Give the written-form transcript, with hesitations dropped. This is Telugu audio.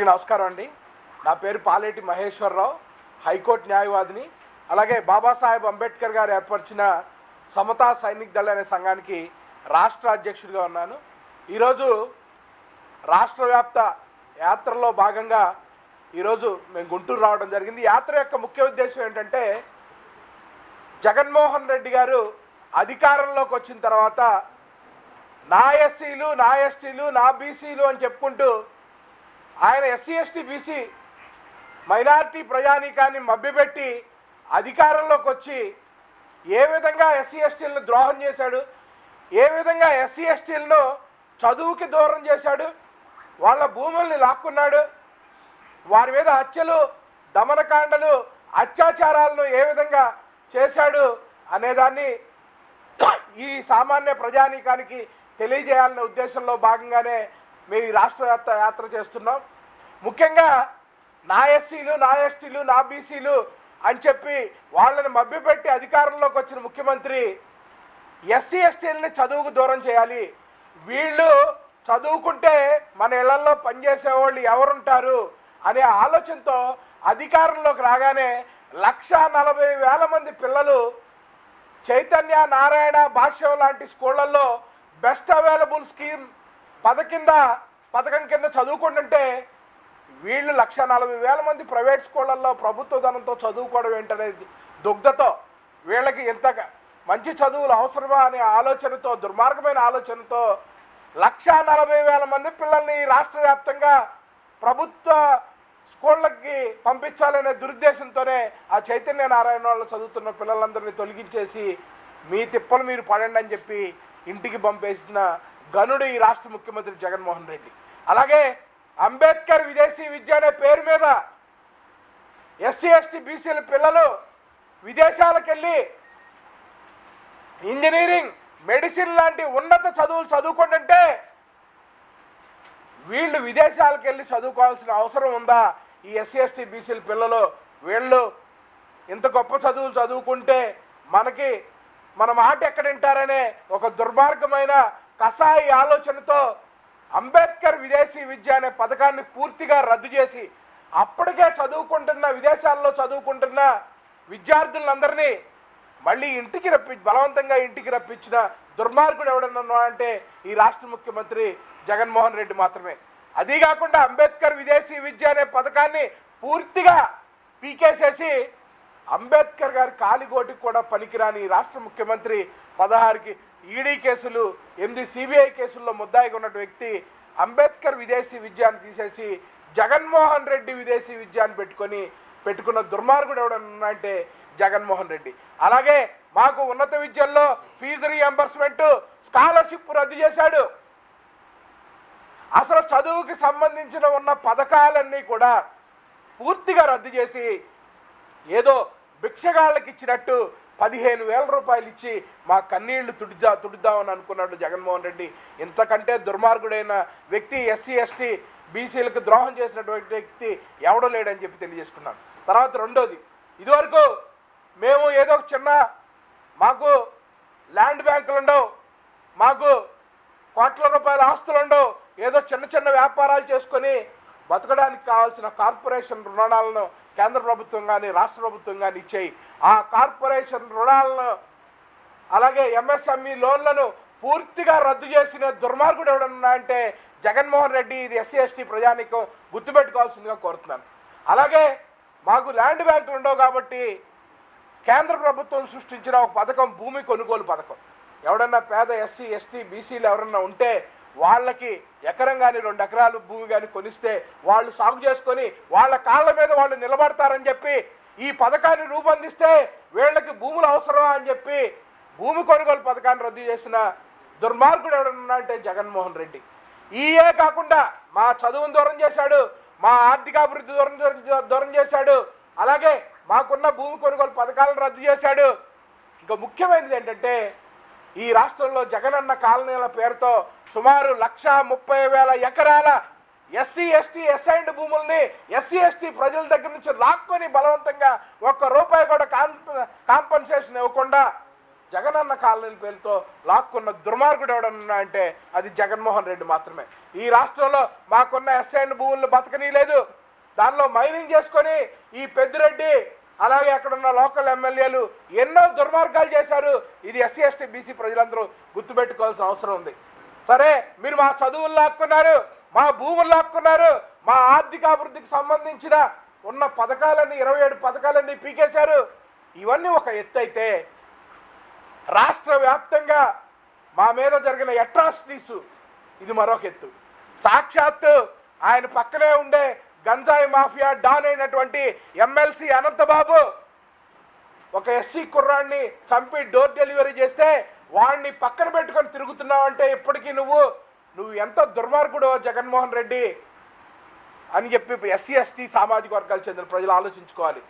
నమస్కారం అండి. నా పేరు పాలేటి మహేశ్వరరావు, హైకోర్టు న్యాయవాదిని. అలాగే బాబాసాహెబ్ అంబేద్కర్ గారు ఏర్పరిచిన సమతా సైనిక్ దళ అనే సంఘానికి రాష్ట్ర అధ్యక్షుడిగా ఉన్నాను. ఈరోజు రాష్ట్ర వ్యాప్త యాత్రలో భాగంగా ఈరోజు మేము గుంటూరు రావడం జరిగింది. యాత్ర యొక్క ముఖ్య ఉద్దేశం ఏంటంటే, జగన్మోహన్ రెడ్డి గారు అధికారంలోకి వచ్చిన తర్వాత నా ఎస్సీలు, నా ఎస్టీలు, నా బీసీలు అని చెప్పుకుంటూ ఆయన ఎస్సీ ఎస్టీ బీసీ మైనారిటీ ప్రజానీకాన్ని మభ్యపెట్టి అధికారంలోకి వచ్చి ఏ విధంగా ఎస్సీ ఎస్టీలను ద్రోహం చేశాడు, ఏ విధంగా ఎస్సీ ఎస్టీలను చదువుకి దూరం చేశాడు, వాళ్ళ భూముల్ని లాక్కున్నాడు, వారి మీద హత్యలు, దమనకాండలు, అత్యాచారాలను ఏ విధంగా చేశాడు అనేదాన్ని ఈ సామాన్య ప్రజానీకానికి తెలియజేయాలనే ఉద్దేశంలో భాగంగానే మేము ఈ రాష్ట్ర యాత్ర చేస్తున్నాం. ముఖ్యంగా నా ఎస్సీలు, నా ఎస్టీలు, నా బీసీలు అని చెప్పి వాళ్ళని మభ్యపెట్టి అధికారంలోకి వచ్చిన ముఖ్యమంత్రి ఎస్సీ ఎస్టీలని చదువుకు దూరం చేయాలి, వీళ్ళు చదువుకుంటే మన ఇళ్లలో పనిచేసేవాళ్ళు ఎవరుంటారు అనే ఆలోచనతో అధికారంలోకి రాగానే 1,40,000 మంది పిల్లలు చైతన్య, నారాయణ, భాష్యం లాంటి స్కూళ్ళల్లో బెస్ట్ అవైలబుల్ స్కీమ్ పథకం కింద చదువుకుంటుంటే వీళ్ళు 1,40,000 మంది ప్రైవేట్ స్కూళ్ళల్లో ప్రభుత్వ ధనంతో చదువుకోవడం ఏంటనేది దుగ్ధతో వీళ్ళకి ఇంత మంచి చదువులు అవసరమా అనే ఆలోచనతో, దుర్మార్గమైన ఆలోచనతో 1,40,000 మంది పిల్లల్ని రాష్ట్ర వ్యాప్తంగా ప్రభుత్వ స్కూళ్ళకి పంపించాలనే దురుద్దేశంతోనే ఆ చైతన్య నారాయణ వాళ్ళు చదువుతున్న పిల్లలందరినీ తొలగించేసి మీ తిప్పలు మీరు పడండి అని చెప్పి ఇంటికి పంపేసిన గనుడు ఈ రాష్ట్ర ముఖ్యమంత్రి జగన్మోహన్ రెడ్డి. అలాగే అంబేద్కర్ విదేశీ విద్య అనే పేరు మీద ఎస్సీ ఎస్టీ బీసీల పిల్లలు విదేశాలకు వెళ్ళి ఇంజనీరింగ్, మెడిసిన్ లాంటి ఉన్నత చదువులు చదువుకుంటుంటే వీళ్ళు విదేశాలకు వెళ్ళి చదువుకోవాల్సిన అవసరం ఉందా? ఈ ఎస్సీ ఎస్టీ బీసీల పిల్లలు వీళ్ళు ఇంత గొప్ప చదువులు చదువుకుంటే మన మాట ఎక్కడ వింటారనే ఒక దుర్మార్గమైన కసాయి ఆలోచనతో అంబేద్కర్ విదేశీ విద్య అనే పథకాన్ని పూర్తిగా రద్దు చేసి అప్పటికే విదేశాల్లో చదువుకుంటున్న విద్యార్థులందరినీ మళ్ళీ బలవంతంగా ఇంటికి రప్పించిన దుర్మార్గుడు ఎవడన్నా అంటే ఈ రాష్ట్ర ముఖ్యమంత్రి జగన్మోహన్ రెడ్డి మాత్రమే. అదీ కాకుండా అంబేద్కర్ విదేశీ విద్య అనే పథకాన్ని పూర్తిగా పీకేసేసి అంబేద్కర్ గారి కాలిగోటికి కూడా పనికిరాని రాష్ట్ర ముఖ్యమంత్రి 16కి ఈడీ కేసులు, 8 సిబిఐ కేసుల్లో ముద్దాయిగా ఉన్న వ్యక్తి అంబేద్కర్ విదేశీ విద్యాన్ని తీసేసి జగన్మోహన్ రెడ్డి విదేశీ విద్యాన్ని పెట్టుకున్న దుర్మార్గుడు ఎవడన్నా అంటే జగన్మోహన్ రెడ్డి. అలాగే మాకు ఉన్నత విద్యల్లో ఫీజు రీఎంబర్స్మెంట్, స్కాలర్షిప్ రద్దు చేశాడు. అసలు చదువుకి సంబంధించిన ఉన్న పథకాలన్నీ కూడా పూర్తిగా రద్దు చేసి ఏదో భిక్షగాళ్ళకి ఇచ్చినట్టు 15,000 రూపాయలు ఇచ్చి మా కన్నీళ్లు తుడుద్దామని అనుకున్నాడు జగన్మోహన్ రెడ్డి. ఇంతకంటే దుర్మార్గుడైన వ్యక్తి ఎస్సీ ఎస్టీ బీసీలకు ద్రోహం చేసినటువంటి వ్యక్తి ఎవడో లేడని చెప్పి తెలియజేసుకున్నాను. తర్వాత రెండోది, ఇదివరకు మేము ఏదో మాకు ల్యాండ్ బ్యాంకులు ఉండవు, మాకు కోట్ల రూపాయల ఆస్తులు ఉండవు, ఏదో చిన్న వ్యాపారాలు చేసుకొని బతకడానికి కావాల్సిన కార్పొరేషన్ రుణాలను కేంద్ర ప్రభుత్వం కానీ రాష్ట్ర ప్రభుత్వం కానీ ఇచ్చాయి. ఆ కార్పొరేషన్ రుణాలను అలాగే ఎంఎస్ఎంఈ లోన్లను పూర్తిగా రద్దు చేసిన దుర్మార్గుడు ఎవడన్నా అంటే జగన్మోహన్ రెడ్డి. ఇది ఎస్సీ ఎస్టీ ప్రజానీకం గుర్తుపెట్టుకోవాల్సిందిగా కోరుతున్నాను. అలాగే మాకు ల్యాండ్ బ్యాంకులు ఉండవు కాబట్టి కేంద్ర ప్రభుత్వం సృష్టించిన ఒక పథకం, భూమి కొనుగోలు పథకం. ఎవడన్నా పేద ఎస్సీ ఎస్టీ బీసీలు ఎవరన్నా ఉంటే వాళ్ళకి ఎకరం కానీ 2 ఎకరాలు భూమి కానీ కొనిస్తే వాళ్ళు సాగు చేసుకొని వాళ్ళ కాళ్ళ మీద వాళ్ళు నిలబడతారని చెప్పి ఈ పథకాన్ని రూపొందిస్తే వీళ్ళకి భూములు అవసరమా అని చెప్పి భూమి కొనుగోలు పథకాన్ని రద్దు చేసిన దుర్మార్గుడు ఎవడన్నా అంటే జగన్మోహన్ రెడ్డి. ఈయే కాకుండా మా చదువును దూరం చేశాడు, మా ఆర్థికాభివృద్ధి దూరం చేశాడు, అలాగే మాకున్న భూమి కొనుగోలు పథకాలను రద్దు చేశాడు. ఇంకా ముఖ్యమైనది ఏంటంటే, ఈ రాష్ట్రంలో జగనన్న కాలనీల పేరుతో సుమారు 1,30,000 ఎకరాల ఎస్సీ ఎస్టీ అసైన్డ్ భూముల్ని ఎస్సీ ఎస్టీ ప్రజల దగ్గర నుంచి లాక్కొని బలవంతంగా 1 రూపాయి కూడా కాంపన్సేషన్ ఇవ్వకుండా జగనన్న కాలనీల పేరుతో లాక్కున్న దుర్మార్గుడు ఎవడన్నా అంటే అది జగన్మోహన్ రెడ్డి మాత్రమే. ఈ రాష్ట్రంలో మాకున్న ఎస్ఐన్ భూములను బతకనీయలేదు. దానిలో మైనింగ్ చేసుకొని ఈ పెద్దిరెడ్డి అలాగే అక్కడున్న లోకల్ ఎమ్మెల్యేలు ఎన్నో దుర్మార్గాలు చేశారు. ఇది ఎస్సీ ఎస్టీ బీసీ ప్రజలందరూ గుర్తుపెట్టుకోవాల్సిన అవసరం ఉంది. సరే, మీరు మా చదువులు లాక్కున్నారు, మా భూములు లాక్కున్నారు, మా ఆర్థిక అభివృద్ధికి సంబంధించిన ఉన్న పథకాలన్నీ 27 పథకాలన్నీ పీకేశారు. ఇవన్నీ ఒక ఎత్తు అయితే రాష్ట్ర వ్యాప్తంగా మా మీద జరిగిన అట్రాసిటీస్ ఇది మరొక ఎత్తు. సాక్షాత్తు ఆయన పక్కనే ఉండే గంజాయి మాఫియా డాన్ అయినటువంటి ఎమ్మెల్సీ అనంతబాబు ఒక ఎస్సీ కుర్రాన్ని చంపి డోర్ డెలివరీ చేస్తే వాడిని పక్కన పెట్టుకొని తిరుగుతున్నావు అంటే ఇప్పటికీ నువ్వు ఎంత దుర్మార్గుడో జగన్మోహన్ రెడ్డి అని చెప్పి ఎస్సీ ఎస్టీ సామాజిక వర్గాలకు చెందిన ప్రజలు ఆలోచించుకోవాలి.